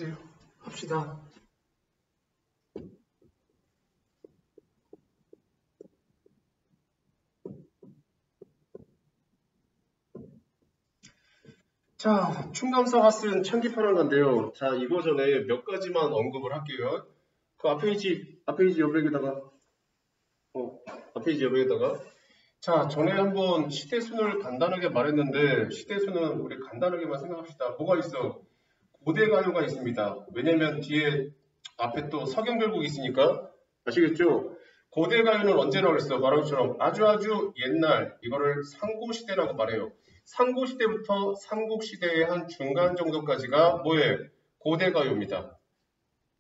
그래요. 합시다. 자, 충감사가 쓴 창기파란 건데요. 자, 이거 전에 몇 가지만 언급을 할게요. 그 앞페이지 여백에다가, 앞페이지 여백에다가. 자, 전에 한번 시대순을 간단하게 말했는데, 시대순은 우리 간단하게만 생각합시다. 뭐가 있어? 고대가요가 있습니다. 왜냐면 뒤에 앞에 또 서경별곡이 있으니까. 아시겠죠? 고대가요는 언제 나왔어? 말한 것처럼 아주 옛날, 이거를 상고시대라고 말해요. 상고시대부터 삼국시대의 한 중간 정도까지가 뭐예요? 고대가요입니다.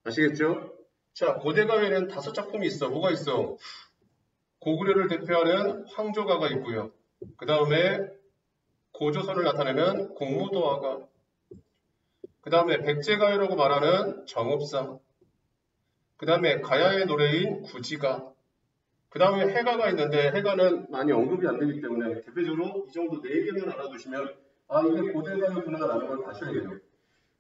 아시겠죠? 자, 고대가요에는 5작품이 있어. 뭐가 있어? 고구려를 대표하는 황조가가 있고요. 그 다음에 고조선을 나타내는 공무도화가, 그 다음에 백제가요라고 말하는 정읍사, 그 다음에 가야의 노래인 구지가, 그 다음에 해가가 있는데 해가는 많이 언급이 안 되기 때문에 대표적으로 이 정도 4개만 알아두시면 아, 이게 고대가요구나 라는 걸 아셔야 돼요.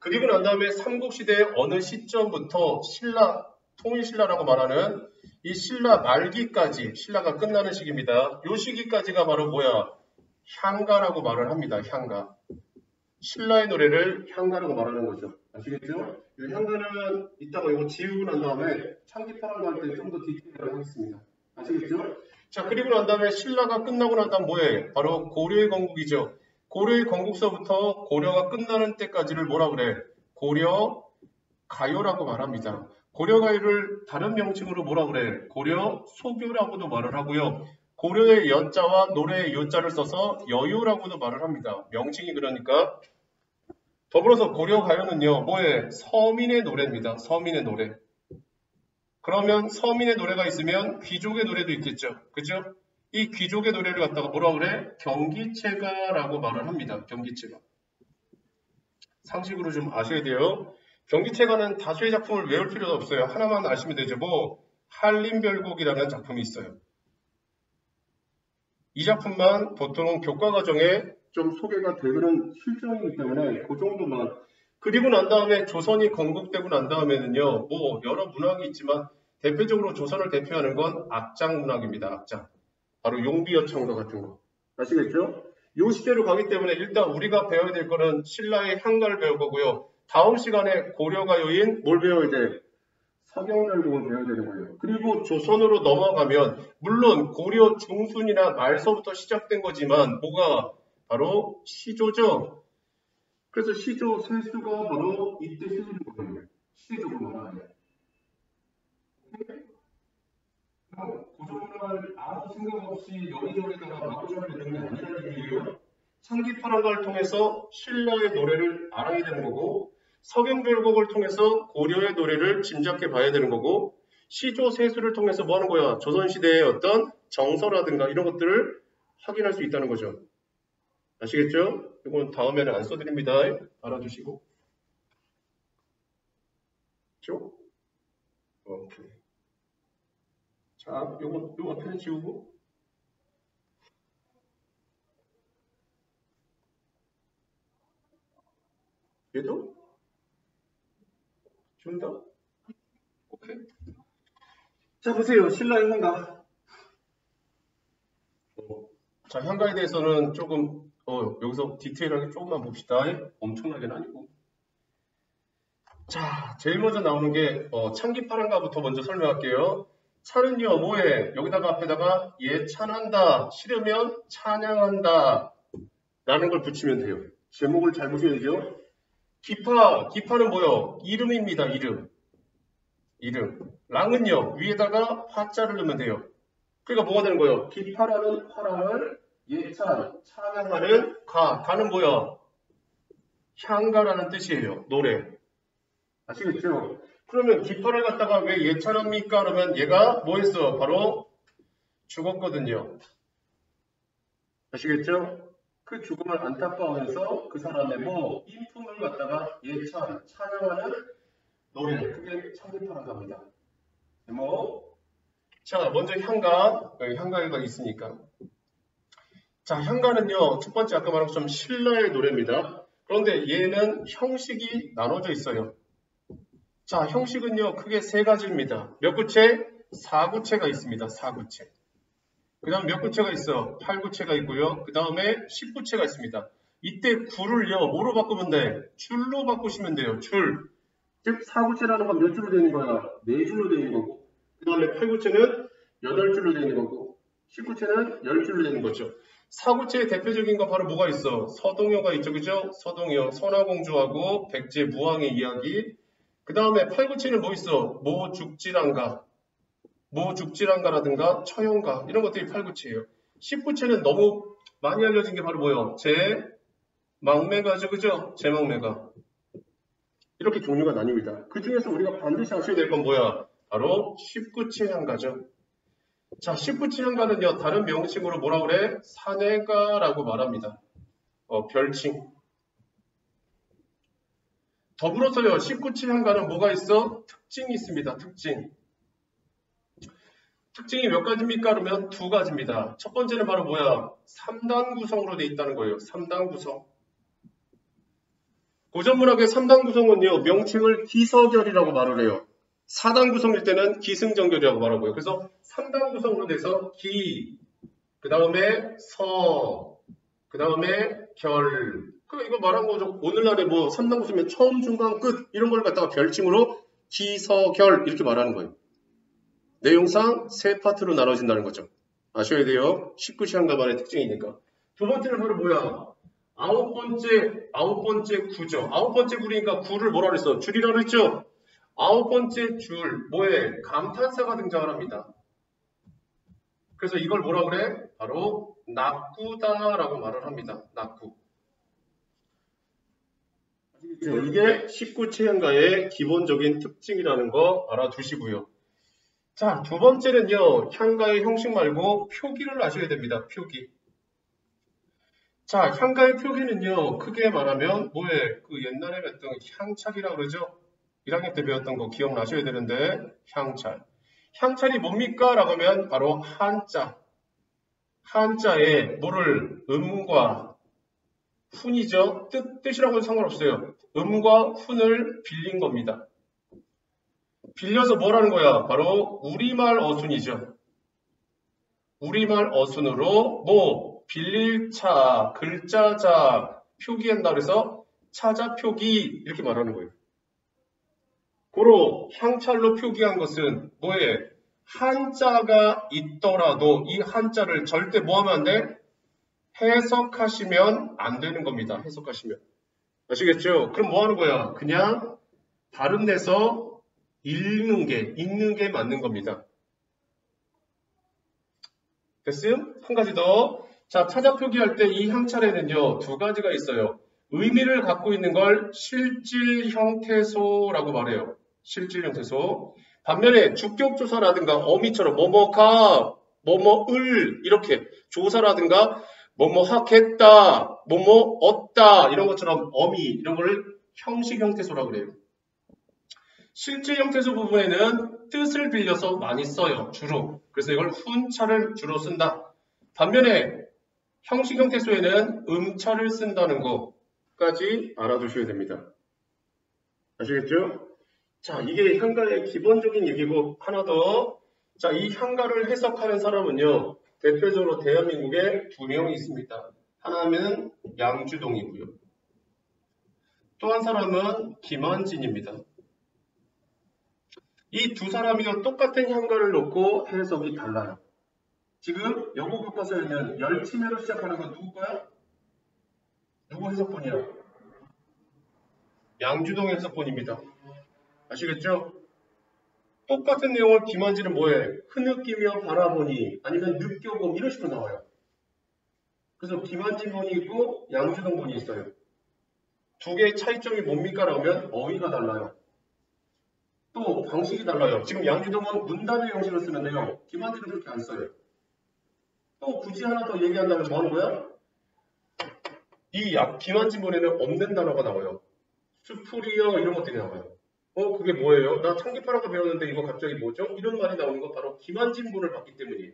그리고 난 다음에 삼국시대의 어느 시점부터 신라, 통일신라라고 말하는 이 신라 말기까지, 신라가 끝나는 시기입니다. 이 시기까지가 바로 뭐야? 향가라고 말을 합니다. 향가. 신라의 노래를 향가라고 말하는 거죠. 아시겠죠? 이 향가는 이따가 이거 지우고 난 다음에 창기파라고 할 때 좀 더 디테일을 하겠습니다. 아시겠죠? 자, 그리고 난 다음에 신라가 끝나고 난 다음 뭐예요? 바로 고려의 건국이죠. 고려의 건국서부터 고려가 끝나는 때까지를 뭐라 그래? 고려 가요라고 말합니다. 고려 가요를 다른 명칭으로 뭐라 그래? 고려 소교라고도 말을 하고요. 고려의 여자와 노래의 요자를 써서 여유라고도 말을 합니다. 명칭이 그러니까. 더불어서 고려 가요는요, 뭐예요? 서민의 노래입니다. 서민의 노래. 그러면 서민의 노래가 있으면 귀족의 노래도 있겠죠. 그죠? 이 귀족의 노래를 갖다가 뭐라 그래? 경기체가라고 말을 합니다. 경기체가. 상식으로 좀 아셔야 돼요. 경기체가는 다수의 작품을 외울 필요도 없어요. 하나만 아시면 되죠. 뭐 한림별곡이라는 작품이 있어요. 이 작품만 보통 교과과정에 좀 소개가 되는 실정이기 때문에 그 정도만. 그리고 난 다음에 조선이 건국되고 난 다음에는요, 뭐 여러 문학이 있지만 대표적으로 조선을 대표하는 건 악장 문학입니다. 악장. 바로 용비어창가 같은 거. 아시겠죠? 이 시대로 가기 때문에 일단 우리가 배워야 될 거는 신라의 향가를 배울 거고요. 다음 시간에 고려가요인 뭘 배워야 돼? 서경열곡을 배워야 되는 거예요. 그리고 조선으로 넘어가면 물론 고려 중순이나 말서부터 시작된 거지만 뭐가 바로 시조죠. 그래서 시조 세수가 바로 이때 쓰는 거예요. 시대적으로 말하면. 고정문을 아무 생각 없이 여기저기다가 바꾸셔야 되는 게 아니라는 얘기예요. 창기파란가를 통해서 신라의 노래를 알아야 되는 거고, 서경별곡을 통해서 고려의 노래를 짐작해 봐야 되는 거고, 시조세수를 통해서 뭐 하는 거야? 조선시대의 어떤 정서라든가 이런 것들을 확인할 수 있다는 거죠. 아시겠죠? 이건 다음에는 안 써드립니다. 알아두시고. 그렇죠? 오케이. 자, 요거 펜 지우고. 얘도? 지운다? 오케이. 자, 보세요. 신라의 향가. 자, 향가에 대해서는 조금, 여기서 디테일하게 조금만 봅시다. 엄청나게는 아니고. 자, 제일 먼저 나오는 게, 창기파란가부터 먼저 설명할게요. 차는요, 뭐해? 여기다가 앞에다가, 찬한다. 싫으면 찬양한다. 라는 걸 붙이면 돼요. 제목을 잘 보셔야죠. 기파는 뭐요? 이름입니다, 이름. 랑은요, 위에다가 화자를 넣으면 돼요. 그러니까 뭐가 되는 거예요? 기파라는 화랑을 찬양하는 가는 뭐야? 향가라는 뜻이에요. 노래. 아시겠죠? 그러면 기파를 갖다가 왜 예찬합니까? 그러면 얘가 뭐 했어? 바로 죽었거든요. 아시겠죠? 그 죽음을 안타까워해서 그 사람의 뭐 인품을 갖다가 찬양하는 노래. 그게 창기파라고 합니다. 자, 먼저 향가가 있으니까. 자, 향가는요, 첫 번째 아까 말한 것처럼 신라의 노래입니다. 그런데 얘는 형식이 나눠져 있어요. 자, 형식은요, 크게 세 가지입니다. 몇 구체? 4구체가 있습니다. 4구체. 그 다음 몇 구체가 있어? 8구체가 있고요. 그 다음에 10구체가 있습니다. 이때 구를요, 뭐로 바꾸면 돼? 줄로 바꾸시면 돼요. 줄. 즉, 4구체라는 건 몇 줄로 되는 거야? 4줄로 되는 거고. 그 다음에 8구체는 8줄로 되는 거고. 10구체는 10줄로 되는 거죠. 4구체의 대표적인 거 바로 뭐가 있어? 서동요가 있죠. 그죠? 서동요. 선화공주하고 백제 무왕의 이야기. 그 다음에 8구체는 뭐 있어? 모죽지랑가. 모죽지랑가라든가 처형가. 이런 것들이 8구체예요. 10구체는 너무 많이 알려진 게 바로 뭐예요? 제망매가죠. 그죠? 제망매가. 이렇게 종류가 나뉩니다. 그 중에서 우리가 반드시 아셔야 될 건 뭐야? 바로 19체 향가죠. 자, 19체 향가는요, 다른 명칭으로 뭐라 그래? 사내가라고 말합니다. 별칭. 더불어서요, 19체 향가는 뭐가 있어? 특징이 있습니다. 특징. 특징이 몇 가지입니까? 그러면 두 가지입니다. 첫 번째는 바로 뭐야? 3단 구성으로 되어 있다는 거예요. 3단 구성. 고전문학의 3단 구성은요, 명칭을 기서결이라고 말을 해요. 4단 구성일 때는 기승전결이라고 말하고요. 그래서 3단 구성으로 돼서 기, 그 다음에 서, 그 다음에 결. 이거 말한 거죠. 오늘날에 뭐 3단 구성이면 처음, 중간, 끝 이런 걸 갖다가 별칭으로 기, 서, 결 이렇게 말하는 거예요. 내용상 세 파트로 나눠진다는 거죠. 아셔야 돼요. 19시향가만의 특징이니까. 두 번째는 바로 뭐야? 아홉 번째 구죠. 아홉 번째 구니까 구를 뭐라 그랬어? 줄이라 그랬죠? 아홉 번째 줄, 뭐에? 감탄사가 등장을 합니다. 그래서 이걸 뭐라 그래? 바로 낙구다라고 말을 합니다. 낙구. 이게 19체향가의 기본적인 특징이라는 거 알아두시고요. 자, 두 번째는요. 향가의 형식 말고 표기를 아셔야 됩니다. 표기. 자, 향가의 표기는요. 크게 말하면 뭐에? 그 옛날에 했던 향찰이라고 그러죠? 1학년 때 배웠던 거 기억나셔야 되는데 향찰. 향찰이 뭡니까? 라고 하면 바로 한자. 한자에 뭐를 음과 훈이죠. 뜻이라고는 상관없어요. 음과 훈을 빌린 겁니다. 빌려서 뭐라는 거야? 바로 우리말 어순이죠. 우리말 어순으로 뭐 빌릴 차, 글자자 표기한다 그래서 차자 표기 이렇게 말하는 거예요. 고로 향찰로 표기한 것은 뭐에? 한자가 있더라도 이 한자를 절대 뭐 하면 안 돼? 해석하시면 안 되는 겁니다. 해석하시면. 아시겠죠? 그럼 뭐 하는 거야? 그냥 다른 데서 읽는 게 맞는 겁니다. 됐음? 한 가지 더. 자, 차자 표기할 때 이 향찰에는요, 두 가지가 있어요. 의미를 갖고 있는 걸 실질 형태소라고 말해요. 실질 형태소. 반면에 주격조사라든가 어미처럼 뭐뭐가, 뭐뭐을 이렇게 조사라든가 뭐뭐 하겠다, 뭐뭐 얻다 이런 것처럼 어미 이런 걸 형식 형태소라고 그래요. 실질 형태소 부분에는 뜻을 빌려서 많이 써요. 주로. 그래서 이걸 훈차를 주로 쓴다. 반면에 형식 형태소에는 음차를 쓴다는 것까지 알아두셔야 됩니다. 아시겠죠? 자, 이게 향가의 기본적인 얘기고 하나 더. 자, 이 향가를 해석하는 사람은요. 대표적으로 대한민국에 두 명이 있습니다. 하나는 양주동이고요. 또 한 사람은 김한진입니다. 이 두 사람이요. 똑같은 향가를 놓고 해석이 달라요. 지금 영어 교과서에는 열치매로 시작하는 건 누구 거야? 누구 해석본이야? 양주동 해석본입니다. 아시겠죠? 똑같은 내용을 김한진은 뭐해? 흐느끼며 바라보니 아니면 느껴봄 이런 식으로 나와요. 그래서 김한진 본이 있고 양주동 본이 있어요. 두 개의 차이점이 뭡니까? 라면 어휘가 달라요. 또 방식이 달라요. 지금 양주동은 문단의 형식을 쓰는데요. 김한진은 그렇게 안 써요. 또 굳이 하나 더 얘기한다면 뭐 하는 거야? 이 김한진 본에는 없는 단어가 나와요. 수풀이요 이런 것들이 나와요. 그게 뭐예요? 나 창기파라고 배웠는데 이거 갑자기 뭐죠? 이런 말이 나오는 건 바로 김한진 본을 봤기 때문이에요.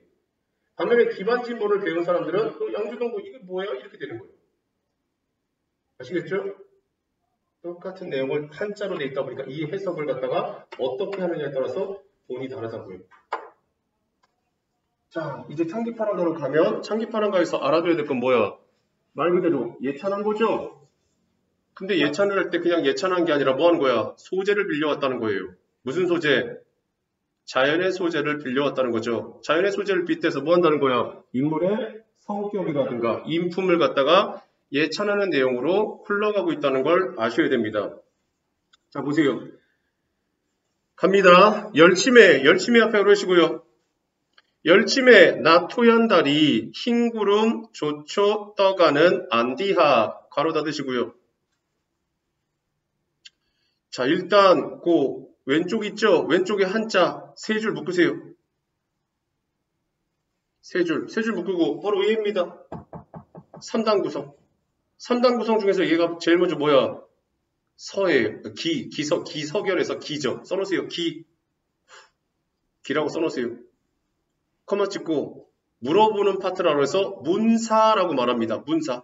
반면에 김한진 본을 배운 사람들은 양주동 본 이게 뭐야? 이렇게 되는 거예요. 아시겠죠? 똑같은 내용을 한자로 돼 있다 보니까 이 해석을 갖다가 어떻게 하느냐에 따라서 본이 다르다고요. 자, 이제 창기파란가로 가면 창기파란가에서 알아둬야 될 건 뭐야? 말 그대로 예찬한 거죠? 근데 예찬을 할 때 그냥 예찬한 게 아니라 뭐 하는 거야? 소재를 빌려왔다는 거예요. 무슨 소재? 자연의 소재를 빌려왔다는 거죠. 자연의 소재를 빗대서 뭐 한다는 거야? 인물의 성격이라든가 인품을 갖다가 예찬하는 내용으로 흘러가고 있다는 걸 아셔야 됩니다. 자, 보세요. 갑니다. 열침에 앞에 그러시고요. 열침에 나토연달이 흰구름 조초 떠가는 안디하 가로 닫으시고요. 자, 일단 그 왼쪽 있죠? 왼쪽에 한자 세 줄 묶으세요. 세 줄 묶고 바로 얘입니다. 3단 구성. 3단 구성 중에서 얘가 제일 먼저 뭐야? 서예요. 기서결에서 기죠. 써놓으세요. 기라고 써놓으세요. 커마 찍고 물어보는 파트라고 해서 문사라고 말합니다. 문사.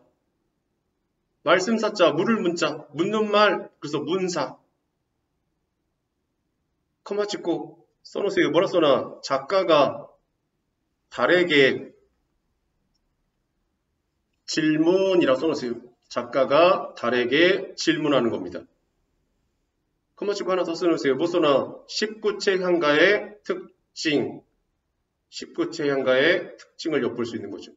말씀사자, 물을 문자, 묻는 말, 그래서 문사. 커마 찍고 써놓으세요. 뭐라 써놔? 작가가 달에게 질문이라고 써놓으세요. 작가가 달에게 질문하는 겁니다. 커마 찍고 하나 더 써놓으세요. 뭐 써놔? 19체 향가의 특징. 19체 향가의 특징을 엿볼 수 있는 거죠.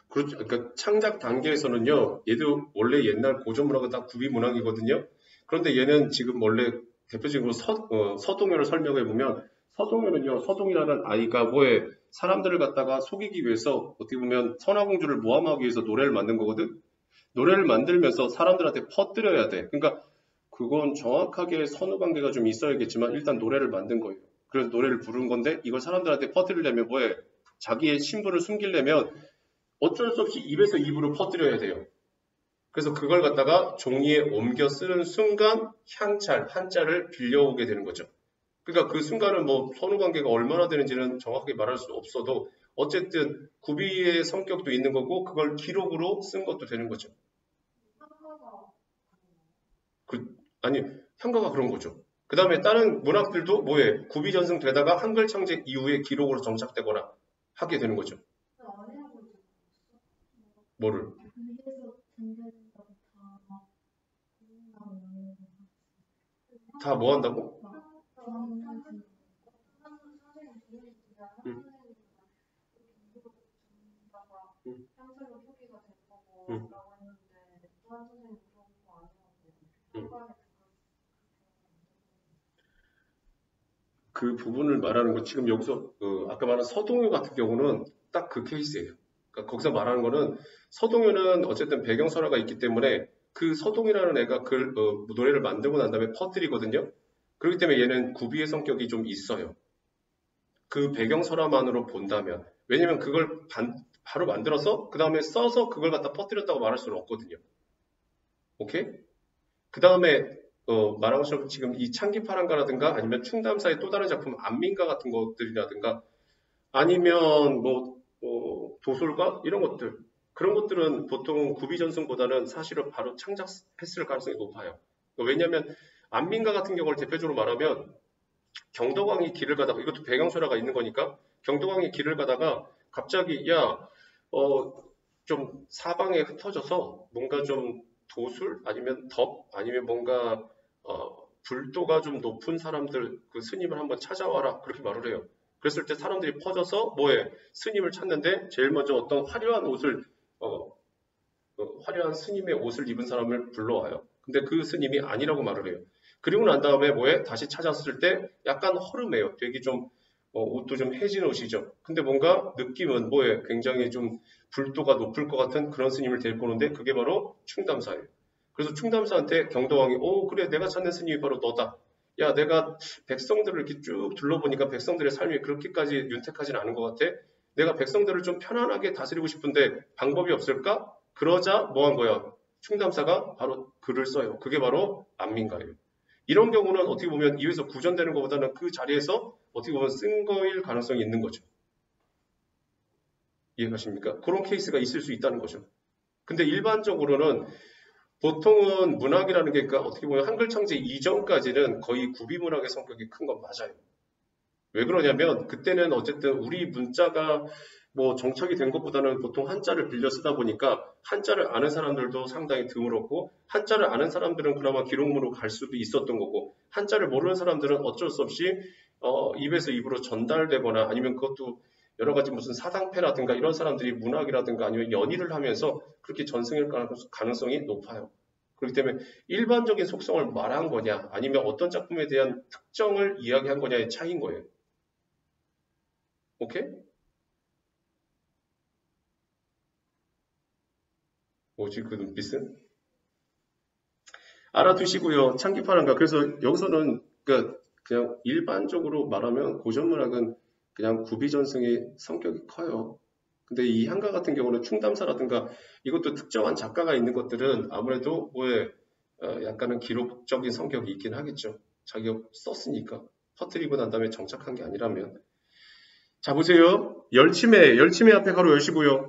그렇죠. 그러니까 창작 단계에서는요, 얘도 원래 옛날 고전문학은 다 구비문학이거든요. 그런데 얘는 지금 원래 대표적으로 서동요를 설명해보면, 서동요는요, 서동이라는 아이가 뭐에 사람들을 갖다가 속이기 위해서 어떻게 보면 선화공주를 모함하기 위해서 노래를 만든 거거든. 노래를 만들면서 사람들한테 퍼뜨려야 돼. 그러니까 그건 정확하게 선후관계가 좀 있어야겠지만 일단 노래를 만든 거예요. 그래서 노래를 부른 건데 이걸 사람들한테 퍼뜨리려면 뭐해? 자기의 신분을 숨기려면 어쩔 수 없이 입에서 입으로 퍼뜨려야 돼요. 그래서 그걸 갖다가 종이에 옮겨 쓰는 순간 향찰, 한자를 빌려오게 되는 거죠. 그러니까 그 순간은 뭐 선후관계가 얼마나 되는지는 정확하게 말할 수 없어도 어쨌든 구비의 성격도 있는 거고 그걸 기록으로 쓴 것도 되는 거죠. 아니, 향가가 그런 거죠. 그 다음에 다른 문학들도 뭐에 구비 전승되다가 한글 창제 이후에 기록으로 정착되거나 하게 되는 거죠. 뭐를? 다 뭐 한다고? 그 부분을 말하는 거 지금 여기서 아까 말한 서동요 같은 경우는 딱 그 케이스예요. 그러니까 거기서 말하는 거는 서동요는 어쨌든 배경설화가 있기 때문에 그 서동이라는 애가 노래를 만들고 난 다음에 퍼뜨리거든요. 그렇기 때문에 얘는 구비의 성격이 좀 있어요. 그 배경설화만으로 본다면 왜냐면 그걸 바로 만들어서 그 다음에 써서 그걸 갖다 퍼뜨렸다고 말할 수는 없거든요. 오케이? 그 다음에 말한 것처럼 지금 이 창기파란가라든가 아니면 충담사의 또 다른 작품 안민가 같은 것들이라든가 아니면 도솔가 이런 것들 그런 것들은 보통 구비전승보다는 사실은 바로 창작했을 가능성이 높아요. 왜냐하면 안민가 같은 경우를 대표적으로 말하면 경덕왕이 길을 가다가 이것도 배경설화가 있는 거니까 경덕왕이 길을 가다가 갑자기 좀 사방에 흩어져서 뭔가 좀 도술 아니면 덕 아니면 뭔가 불도가 좀 높은 사람들 그 스님을 한번 찾아와라 그렇게 말을 해요. 그랬을 때 사람들이 퍼져서 뭐해 스님을 찾는데 제일 먼저 어떤 화려한 옷을 화려한 스님의 옷을 입은 사람을 불러와요. 근데 그 스님이 아니라고 말을 해요. 그리고 난 다음에 뭐해 다시 찾았을 때 약간 허름해요. 되게 좀 옷도 좀 해진 옷이죠. 근데 뭔가 느낌은 뭐해 굉장히 좀 불도가 높을 것 같은 그런 스님을 데리고 오는데 그게 바로 충담사예요. 그래서 충담사한테 경도왕이 그래 내가 찾는 스님이 바로 너다. 야 내가 백성들을 이렇게 쭉 둘러보니까 백성들의 삶이 그렇게까지 윤택하진 않은 것 같아. 내가 백성들을 좀 편안하게 다스리고 싶은데 방법이 없을까? 그러자 뭐 한 거야? 충담사가 바로 글을 써요. 그게 바로 안민가예요. 이런 경우는 어떻게 보면 입에서 구전되는 것보다는 그 자리에서 어떻게 보면 쓴 거일 가능성이 있는 거죠. 이해가십니까? 그런 케이스가 있을 수 있다는 거죠. 근데 일반적으로는 보통은 문학이라는 게 그러니까 어떻게 보면 한글 창제 이전까지는 거의 구비문학의 성격이 큰 건 맞아요. 왜 그러냐면 그때는 어쨌든 우리 문자가 뭐 정착이 된 것보다는 보통 한자를 빌려 쓰다 보니까 한자를 아는 사람들도 상당히 드물었고 한자를 아는 사람들은 그나마 기록문으로 갈 수도 있었던 거고 한자를 모르는 사람들은 어쩔 수 없이 입에서 입으로 전달되거나 아니면 그것도 여러 가지 무슨 사당패라든가 이런 사람들이 문학이라든가 아니면 연의를 하면서 그렇게 전승일 가능성이 높아요. 그렇기 때문에 일반적인 속성을 말한 거냐 아니면 어떤 작품에 대한 특정을 이야기한 거냐의 차이인 거예요. 오케이? 뭐지 그 눈빛은? 알아두시고요. 창기파란가. 그래서 여기서는 그냥 일반적으로 말하면 고전문학은 그냥 구비전승의 성격이 커요. 근데 이 한가 같은 경우는 충담사라든가 이것도 특정한 작가가 있는 것들은 아무래도 약간은 기록적인 성격이 있긴 하겠죠. 자기가 썼으니까. 퍼뜨리고 난 다음에 정착한 게 아니라면. 자 보세요. 열치매 앞에 가로 여시고요.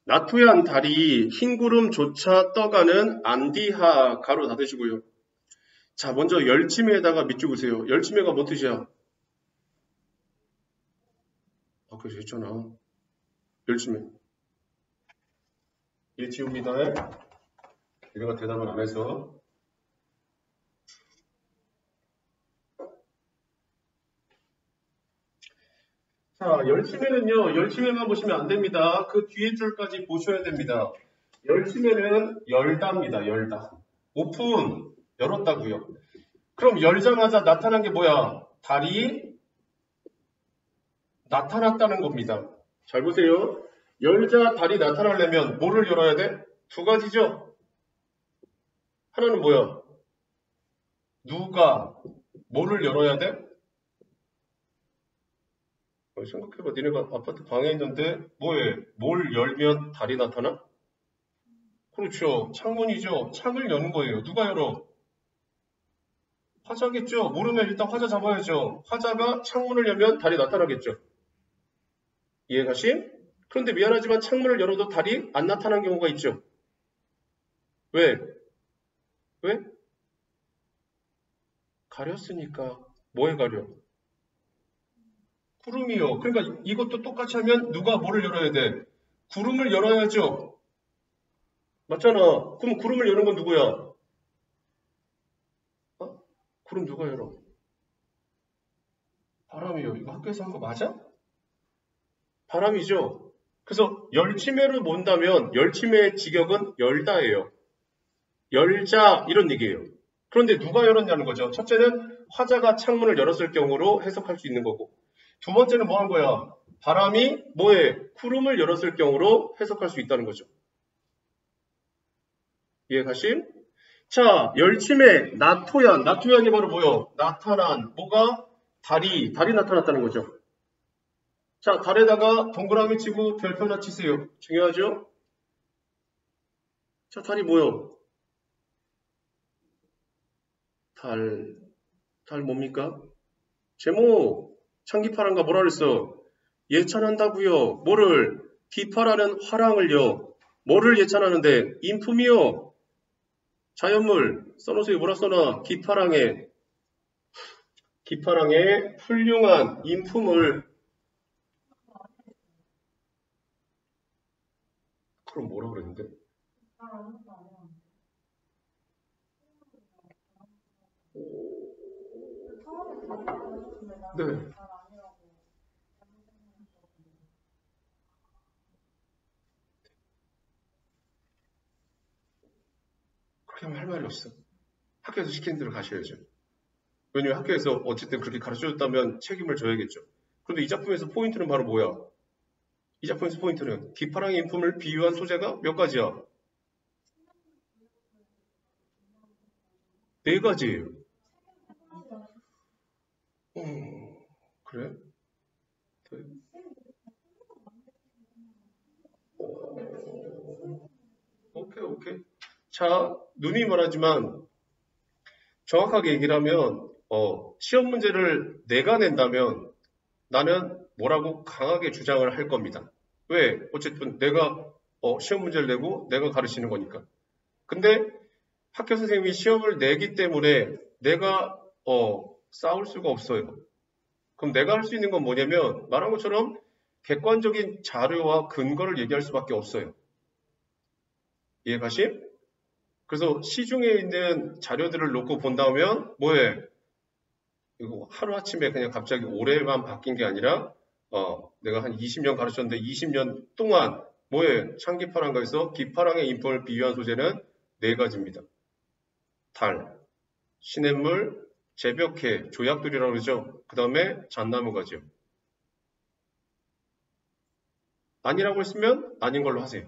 나투얀 다리 흰구름조차 떠가는 안디하 가로 닫으시고요. 자 먼저 열치매에다가 밑줄 그으세요. 열치매가 뭐 뜻이야? 아까 했잖아. 열치매. 얘 지웁니다. 얘가 대답을 안 해서. 자, 열치매는요, 열치매만 보시면 안 됩니다. 그 뒤에 줄까지 보셔야 됩니다. 열치매는 열다입니다, 열다. 오픈, 열었다고요. 그럼 열자마자 나타난 게 뭐야? 달이 나타났다는 겁니다. 잘 보세요. 열자 달이 나타나려면 뭐를 열어야 돼? 두 가지죠? 하나는 뭐야? 누가 뭐를 열어야 돼? 생각해봐. 니네가 아파트 방에 있는데 뭐해? 뭘 열면 달이 나타나? 그렇죠. 창문이죠. 창을 여는 거예요. 누가 열어? 화자겠죠. 모르면 일단 화자 잡아야죠. 화자가 창문을 열면 달이 나타나겠죠. 이해가심? 그런데 미안하지만 창문을 열어도 달이 안 나타난 경우가 있죠. 왜? 왜? 가렸으니까. 뭐에 가려? 구름이요. 그러니까 이것도 똑같이 하면 누가 뭐를 열어야 돼? 구름을 열어야죠. 맞잖아. 그럼 구름을 여는 건 누구야? 구름 누가 열어? 바람이요. 이거 학교에서 한 거 맞아? 바람이죠. 그래서 열치매로 본다면 열치매의 직역은 열다예요. 열자 이런 얘기예요. 그런데 누가 열었냐는 거죠. 첫째는 화자가 창문을 열었을 경우로 해석할 수 있는 거고 두 번째는 뭐 한 거야? 바람이 뭐에? 구름을 열었을 경우로 해석할 수 있다는 거죠. 이해가심? 자, 열침에 나토얀이 바로 뭐요? 나타난 뭐가? 달이 나타났다는 거죠. 자, 달에다가 동그라미 치고 별표 하나 치세요. 중요하죠? 자, 달이 뭐요? 달 뭡니까? 제목 창기파란가 뭐라 그랬어? 예찬한다고요. 뭐를? 비파라는 화랑을요. 뭐를 예찬하는데? 인품이요. 자연물 써놓으세요. 뭐라 써놔? 기파랑에 훌륭한 인품을. 그럼 뭐라 그랬는데? 네. 그렇게 하면 할 말이 없어. 학교에서 시키는 대로 가셔야죠. 왜냐면 학교에서 어쨌든 그렇게 가르쳐줬다면 책임을 져야겠죠. 그런데 이 작품에서 포인트는 바로 뭐야? 이 작품에서 포인트는 기파랑의 인품을 비유한 소재가 몇 가지야? 네 가지예요. 그래? 오케이. 자, 누누이 말하지만 정확하게 얘기를 하면 시험 문제를 내가 낸다면 나는 뭐라고 강하게 주장을 할 겁니다. 왜? 어쨌든 내가 시험 문제를 내고 내가 가르치는 거니까. 근데 학교 선생님이 시험을 내기 때문에 내가 싸울 수가 없어요. 그럼 내가 할 수 있는 건 뭐냐면 말한 것처럼 객관적인 자료와 근거를 얘기할 수밖에 없어요. 이해가심? 그래서 시중에 있는 자료들을 놓고 본다면 뭐해? 이거 하루아침에 그냥 갑자기 올해만 바뀐 게 아니라 내가 한 20년 가르쳤는데 20년 동안 뭐해? 창기파랑가에서 기파랑의 인품을 비유한 소재는 네 가지입니다. 달, 시냇물, 재벽해, 조약돌이라고 그러죠. 그 다음에 잣나무가지요. 아니라고 했으면 아닌 걸로 하세요.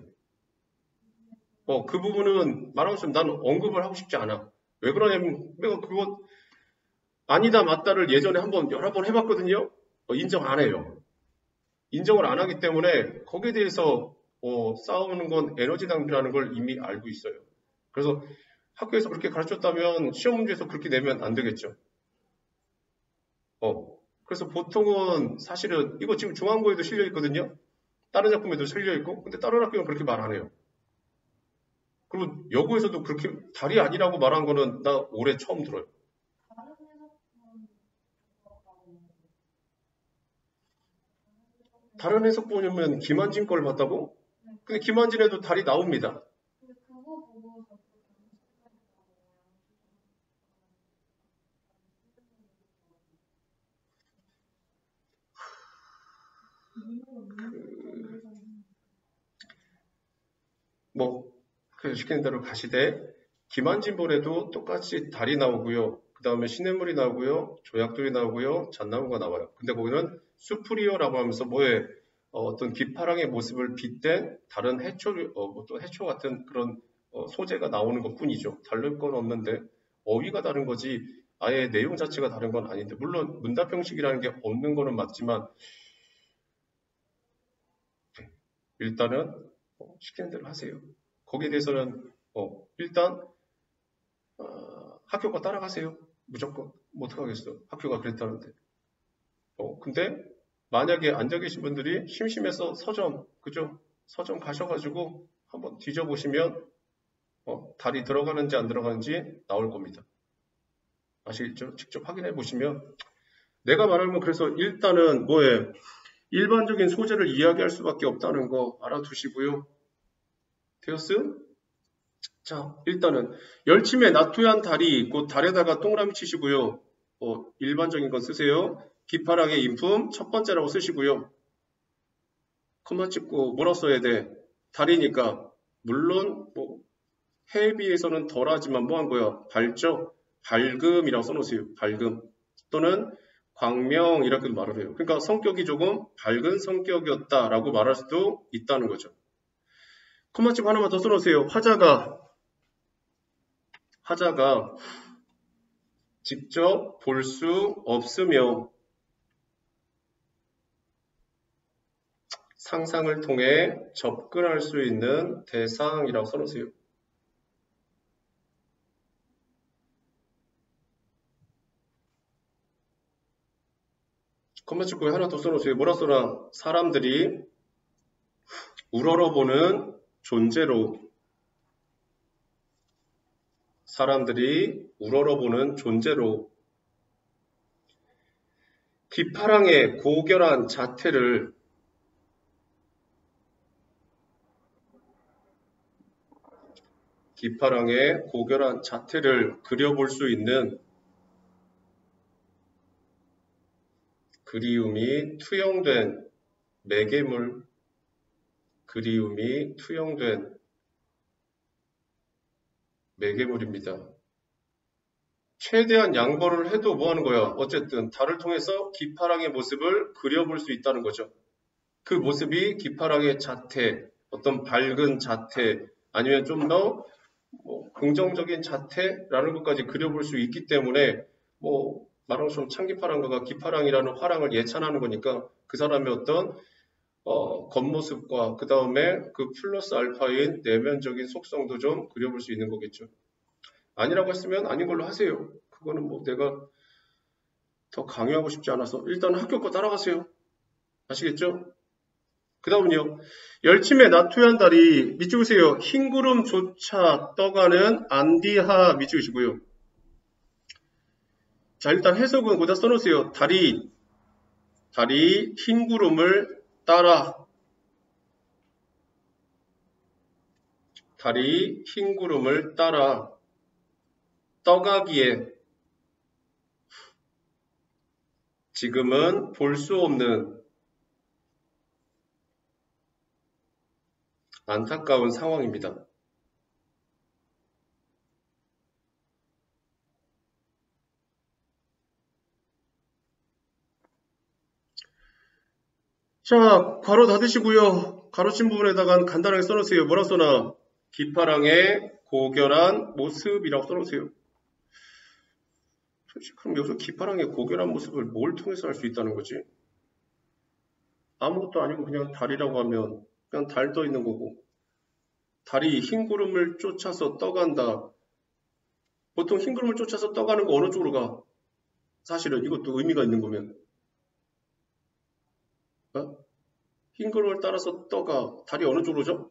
그 부분은 말하고 싶으면 나는 언급을 하고 싶지 않아. 왜 그러냐면 내가 그거 아니다 맞다를 예전에 여러 번 해봤거든요. 인정 안 해요. 인정을 안 하기 때문에 거기에 대해서 싸우는 건 에너지 낭비라는 걸 이미 알고 있어요. 그래서 학교에서 그렇게 가르쳤다면 시험 문제에서 그렇게 내면 안 되겠죠. 그래서 보통은 사실은 이거 지금 중앙고에도 실려 있거든요. 다른 작품에도 실려 있고, 근데 다른 학교는 그렇게 말 안 해요. 그리고 여고에서도 그렇게 달이 아니라고 말한 거는 나 올해 처음 들어요. 다른 해석 보면 김한진 걸 봤다고? 근데 김한진에도 달이 나옵니다. 그래서 시키는 대로 가시되 김한진본에도 똑같이 달이 나오고요. 그 다음에 시냇물이 나오고요. 조약돌이 나오고요. 잣나무가 나와요. 근데 거기는 수프리어라고 하면서 어떤 기파랑의 모습을 빗댄 다른 해초, 또 해초 같은 그런 소재가 나오는 것 뿐이죠. 다를 건 없는데 어휘가 다른 거지 아예 내용 자체가 다른 건 아닌데 물론 문답 형식이라는 게 없는 거는 맞지만 일단은 시키는 대로 하세요. 거기에 대해서는 일단 학교가 따라가세요. 무조건. 뭐 어떡하겠어. 학교가 그랬다는데. 근데 만약에 앉아 계신 분들이 심심해서 서점, 그죠? 서점 가셔가지고 한번 뒤져보시면 달이 들어가는지 안 들어가는지 나올 겁니다. 아시겠죠? 직접 확인해 보시면 내가 말하는 건 그래서 일단은 일반적인 소재를 이야기할 수밖에 없다는 거 알아두시고요. 되었음? 자, 일단은 열침에 나투한 달이 곧 달에다가 동그라미 치시고요. 일반적인 건 쓰세요. 기파랑의 인품 첫 번째라고 쓰시고요. 콤마 찍고 뭐라 써야 돼? 달이니까 물론 해에 비해서는 덜하지만 뭐 한 거야? 밝죠? 밝음이라고 써놓으세요. 밝음 또는 광명 이렇게 말을 해요. 그러니까 성격이 조금 밝은 성격이었다라고 말할 수도 있다는 거죠. 콤마 찍고 하나만 더 써놓으세요. 화자가 직접 볼 수 없으며 상상을 통해 접근할 수 있는 대상이라고 써놓으세요. 콤마 찍고 하나 더 써놓으세요. 뭐라 써라? 사람들이 우러러보는 존재로 기파랑의 고결한 자태를 그려볼 수 있는 그리움이 투영된 매개물입니다. 최대한 양보를 해도 뭐 하는 거야? 어쨌든 달을 통해서 기파랑의 모습을 그려볼 수 있다는 거죠. 그 모습이 기파랑의 자태, 어떤 밝은 자태, 아니면 좀 더 긍정적인 자태라는 것까지 그려볼 수 있기 때문에 말하는 것처럼 창기파랑가가 기파랑이라는 화랑을 예찬하는 거니까 그 사람의 어떤 겉모습과 그 다음에 그 플러스 알파인 내면적인 속성도 좀 그려볼 수 있는 거겠죠. 아니라고 했으면 아닌 걸로 하세요. 그거는 내가 더 강요하고 싶지 않아서 일단 학교 거 따라가세요. 아시겠죠? 그 다음은요. 열침에 나투한 달이 밑줄 그으세요. 흰 구름조차 떠가는 안디하 밑줄 그으시고요. 자, 일단 해석은 거기다 써놓으세요. 달이 흰 구름을 따라 달이 흰 구름을 따라 떠가기에 지금은 볼 수 없는 안타까운 상황입니다. 자, 괄호 닫으시고요. 가로친 부분에다가 간단하게 써놓으세요. 뭐라 써놔? 기파랑의 고결한 모습이라고 써놓으세요. 그럼 여기서 기파랑의 고결한 모습을 뭘 통해서 알 수 있다는 거지? 아무것도 아니고 그냥 달이라고 하면 그냥 달 떠 있는 거고, 달이 흰 구름을 쫓아서 떠간다. 보통 흰 구름을 쫓아서 떠가는 거 어느 쪽으로 가? 사실은 이것도 의미가 있는 거면. 어? 흰 구름을 따라서 떠가. 달이 어느 쪽으로 져?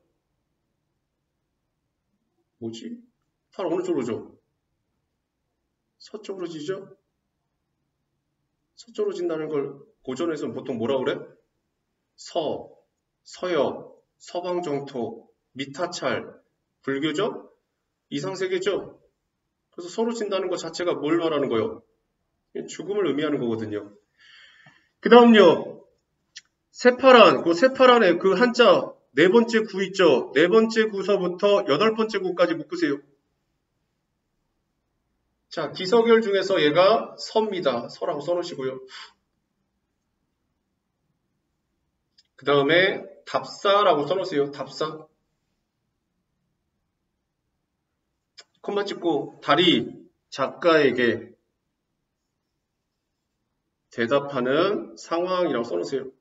뭐지? 달 어느 쪽으로 져? 서쪽으로 지죠? 서쪽으로 진다는 걸 고전에서는 보통 뭐라 그래? 서역, 서방정토, 미타찰, 불교죠? 이상세계죠? 그래서 서로 진다는 것 자체가 뭘 말하는 거예요? 죽음을 의미하는 거거든요. 그 다음요. 새파란, 그 새파란의 그 한자 네 번째 구 있죠? 네 번째 구서부터 여덟 번째 구까지 묶으세요. 자, 기서결 중에서 얘가 서입니다. 서라고 써놓으시고요. 그 다음에 답사라고 써놓으세요. 답사. 콤마 찍고 달이 작가에게 대답하는 상황이라고 써놓으세요.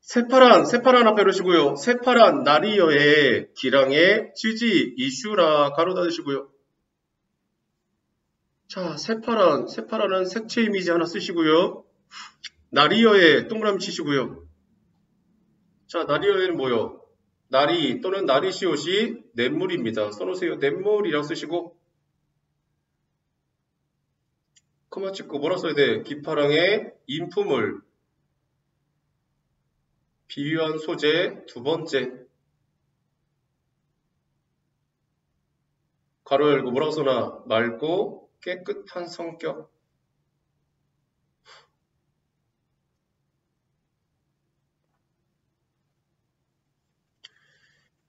새파란 앞에 놓으시고요. 새파란 나리여의 기랑의 지지 이슈라 가로 닫으시고요. 자, 새파란은 색채 이미지 하나 쓰시고요. 나리여의 동그라미 치시고요. 자, 나리여에는 뭐요? 나리 또는 나리시옷이 냇물입니다. 써놓으세요. 냇물이라고 쓰시고, 코마 찍고 뭐라 써야 돼? 기파랑의 인품을 비유한 소재 두 번째. 가로 열고 뭐라고 써놔? 맑고 깨끗한 성격.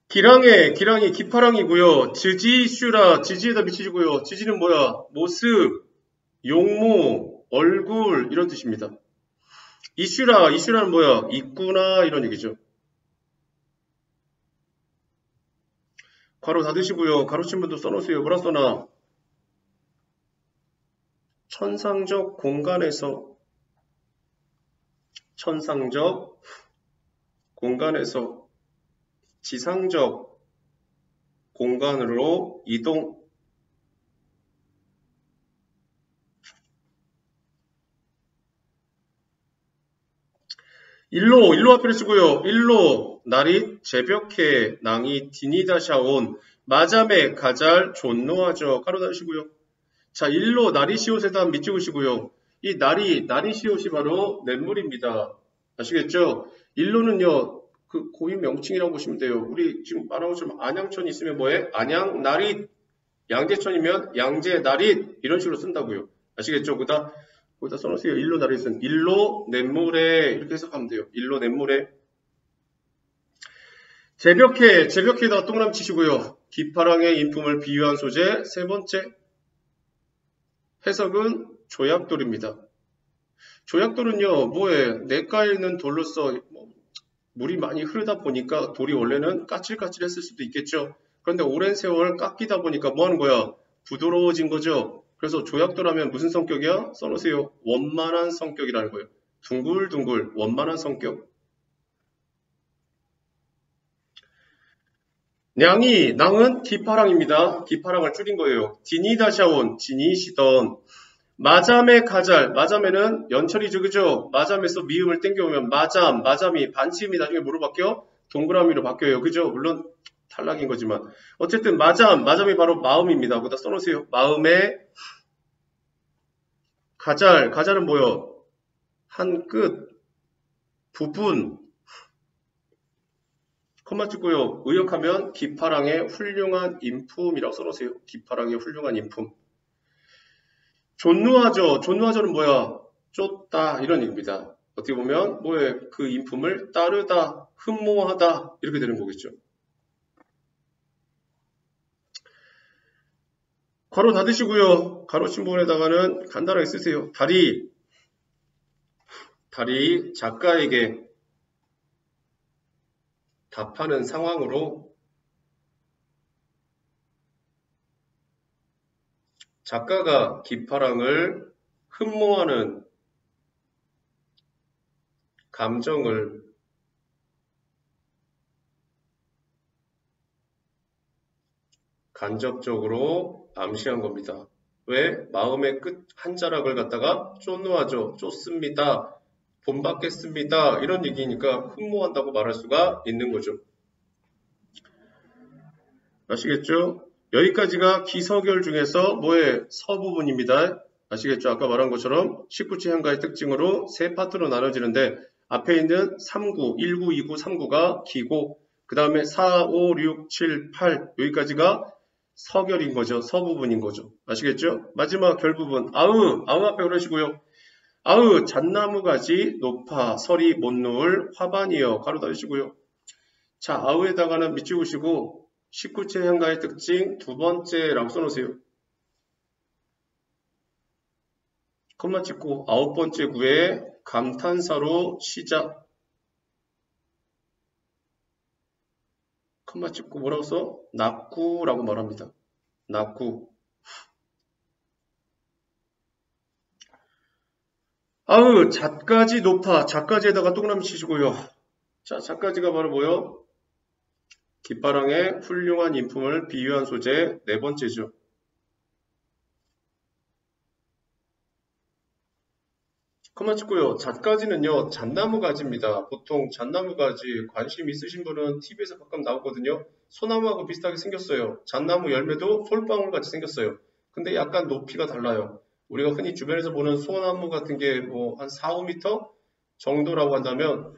기랑이 기파랑이고요. 지지슈라 지지에다 미치시고요. 지지는 뭐야? 모습, 용모, 얼굴 이런 뜻입니다. 이슈라는 뭐야? 있구나 이런 얘기죠. 괄호 닫으시고요. 가로친 분도 써놓으세요. 뭐라 써놔? 천상적 공간에서 지상적 공간으로 이동. 일로 앞에 쓰고요. 일로 날이 제벽해 낭이 디니다샤온 마잠에 가잘 존노하죠. 가로 닫으시고요. 자, 일로 나리시옷에다 밑찍으시고요. 이 나리시옷이 바로 냇물입니다. 아시겠죠? 일로는요. 그 고유 명칭이라고 보시면 돼요. 우리 지금 말하고 좀 안양천 있으면 뭐해? 안양 나릿. 양재천이면 양재 나릿 이런 식으로 쓴다고요. 아시겠죠? 거기다 써놓으세요. 일로 나릿은 일로 냇물에 이렇게 해석하면 돼요. 일로 냇물에. 제벽해에다 동그라미 치시고요. 기파랑의 인품을 비유한 소재 세 번째. 해석은 조약돌입니다. 조약돌은요. 뭐에 냇가에 있는 돌로서 물이 많이 흐르다 보니까 돌이 원래는 까칠까칠했을 수도 있겠죠. 그런데 오랜 세월 깎이다 보니까 뭐 하는 거야? 부드러워진 거죠. 그래서 조약돌 하면 무슨 성격이야? 써놓으세요. 원만한 성격이라는 거예요. 둥글둥글 원만한 성격. 낭은 기파랑입니다. 기파랑을 줄인 거예요. 디니다샤온, 지니시던. 마잠의 가잘, 마잠에는 연철이죠, 그죠? 마잠에서 미음을 땡겨오면 마잠이 반치음이 나중에 뭐로 바뀌어? 동그라미로 바뀌어요, 그죠? 물론 탈락인 거지만. 어쨌든 마잠이 바로 마음입니다. 거기다 써놓으세요. 마음의 가잘은 뭐요? 한 끝, 부분. 콤마 찍고요. 의역하면 기파랑의 훌륭한 인품이라고 써놓으세요. 기파랑의 훌륭한 인품. 존누하저는 뭐야? 쫓다 이런 얘기입니다. 어떻게 보면 뭐에 그 인품을 따르다, 흠모하다 이렇게 되는 거겠죠. 괄호 닫으시고요. 가로 친 부분에다가는 간단하게 쓰세요. 다리 작가에게 답하는 상황으로 작가가 기파랑을 흠모하는 감정을 간접적으로 암시한 겁니다. 왜? 마음의 끝 한 자락을 갖다가 쫓노하죠. 쫓습니다. 본받겠습니다. 이런 얘기니까 흠모한다고 말할 수가 있는 거죠. 아시겠죠? 여기까지가 기서결 중에서 뭐의 서 부분입니다. 아시겠죠? 아까 말한 것처럼 19체 현가의 특징으로 세 파트로 나눠지는데 앞에 있는 3구, 1구, 2구, 3구가 기고 그 다음에 4, 5, 6, 7, 8 여기까지가 서결인 거죠. 서 부분인 거죠. 아시겠죠? 마지막 결 부분 아으 앞에 그러시고요. 아으 잣나무 가지 높아 서리 못 놓을 화반이여 가로 닫으시고요. 자 아으에다가는 밑줄으시고 19체 현가의 특징 두 번째라고 써놓으세요. 콤마 찍고 9번째 구에 감탄사로 시작. 콤마 찍고 뭐라고 써? 낙구라고 말합니다. 낙구. 아으 잣가지 높아. 잣가지에다가 동그라미 치시고요. 자 잣가지가 바로 뭐요? 깃바랑의 훌륭한 인품을 비유한 소재 네 번째죠. 콤마 찍고요. 잣가지는요. 잣나무 가지입니다. 보통 잣나무 가지 관심 있으신 분은 TV에서 가끔 나오거든요. 소나무하고 비슷하게 생겼어요. 잣나무 열매도 솔방울 같이 생겼어요. 근데 약간 높이가 달라요. 우리가 흔히 주변에서 보는 소나무 같은 게 뭐 한 4, 5m 정도라고 한다면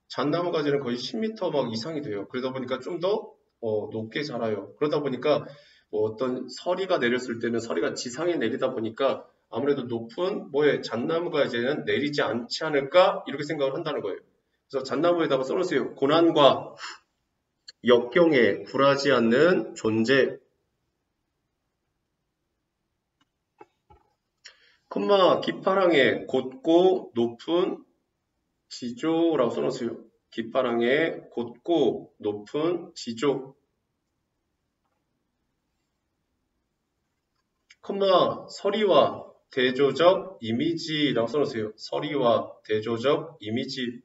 잣나무 가지는 거의 10m 막 이상이 돼요. 그러다 보니까 좀 더 높게 자라요. 그러다 보니까 뭐 어떤 서리가 내렸을 때는 서리가 지상에 내리다 보니까 아무래도 높은 뭐에 잣나무 가지는 내리지 않지 않을까 이렇게 생각을 한다는 거예요. 그래서 잣나무에다가 써놓으세요. 고난과 역경에 굴하지 않는 존재. 콤마 깃파랑에 곧고 높은 지조라고 써놓으세요. 깃파랑에 곧고 높은 지조. 콤마 서리와 대조적 이미지라고 써놓으세요. 서리와 대조적 이미지.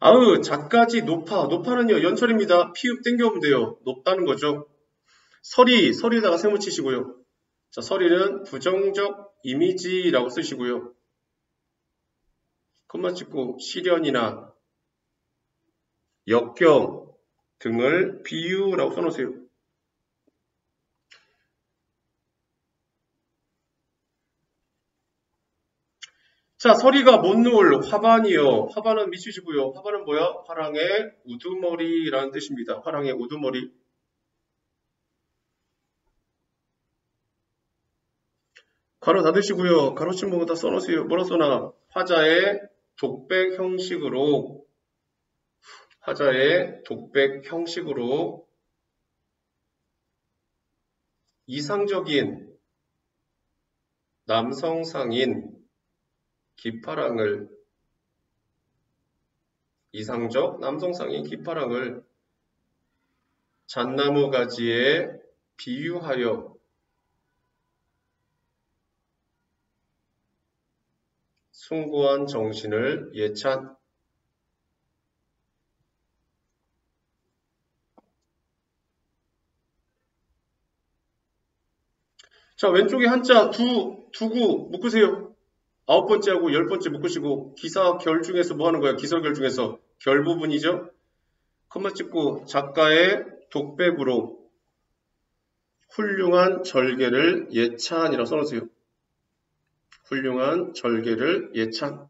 아으 잣가지 높아. 높아는요 연철입니다. 피읍 땡겨오면 돼요. 높다는 거죠. 서리에다가 세모 치시고요. 자 서리는 부정적 이미지라고 쓰시고요. 콤마 찍고 시련이나 역경 등을 비유라고 써놓으세요. 자, 서리가 못 놓을 화반이요. 화반은 미치시고요. 화반은 뭐야? 화랑의 우두머리라는 뜻입니다. 화랑의 우두머리. 가로 닫으시고요. 가로친 부분 다 써놓으세요. 뭐라 써나? 화자의 독백 형식으로 이상적인 남성상인 이상적 남성상인 깃파랑을 잣나무 가지에 비유하여 숭고한 정신을 예찬 자, 왼쪽에 한자 두구 묶으세요. 9번째하고 10번째 묶으시고 기사결 중에서 뭐 하는 거야? 기서결 중에서 결 부분이죠. 컴마 찍고 작가의 독백으로 훌륭한 절개를 예찬이라고 써놓으세요. 훌륭한 절개를 예찬.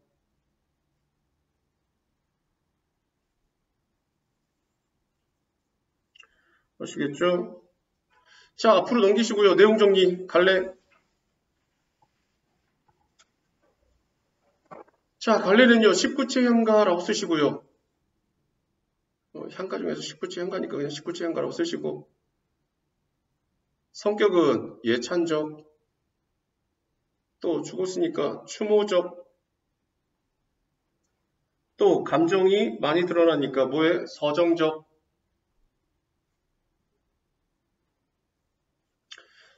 아시겠죠? 자, 앞으로 넘기시고요. 내용 정리 갈래. 자, 갈래는요. 19채 향가라고 쓰시고요. 향가 중에서 19채 향가니까 그냥 19채 향가라고 쓰시고 성격은 예찬적, 또 죽었으니까 추모적, 또 감정이 많이 드러나니까 뭐에? 서정적.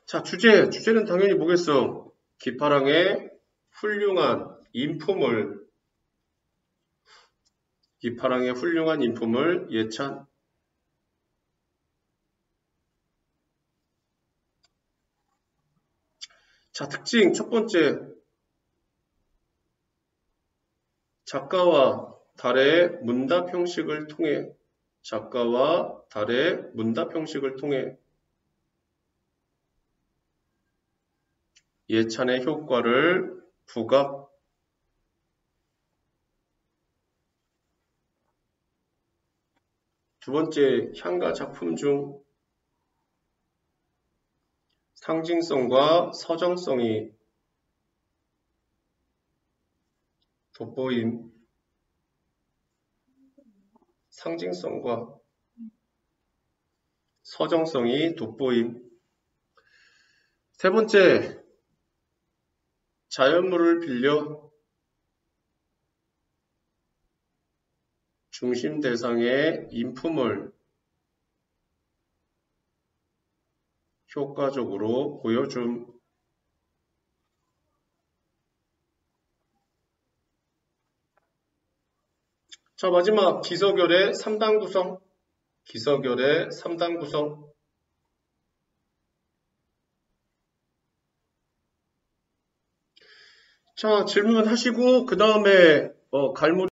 자, 주제는 당연히 뭐겠어? 기파랑의 훌륭한 인품을 예찬. 자, 특징 첫 번째. 작가와 달의 문답 형식을 통해 예찬의 효과를 부각. 두 번째, 향가 작품 중 상징성과 서정성이 돋보임. 상징성과 서정성이 돋보임. 세 번째, 자연물을 빌려 중심 대상의 인품을 효과적으로 보여줌. 자, 마지막 기서결의 3단 구성. 자, 질문 하시고 그 다음에 갈무리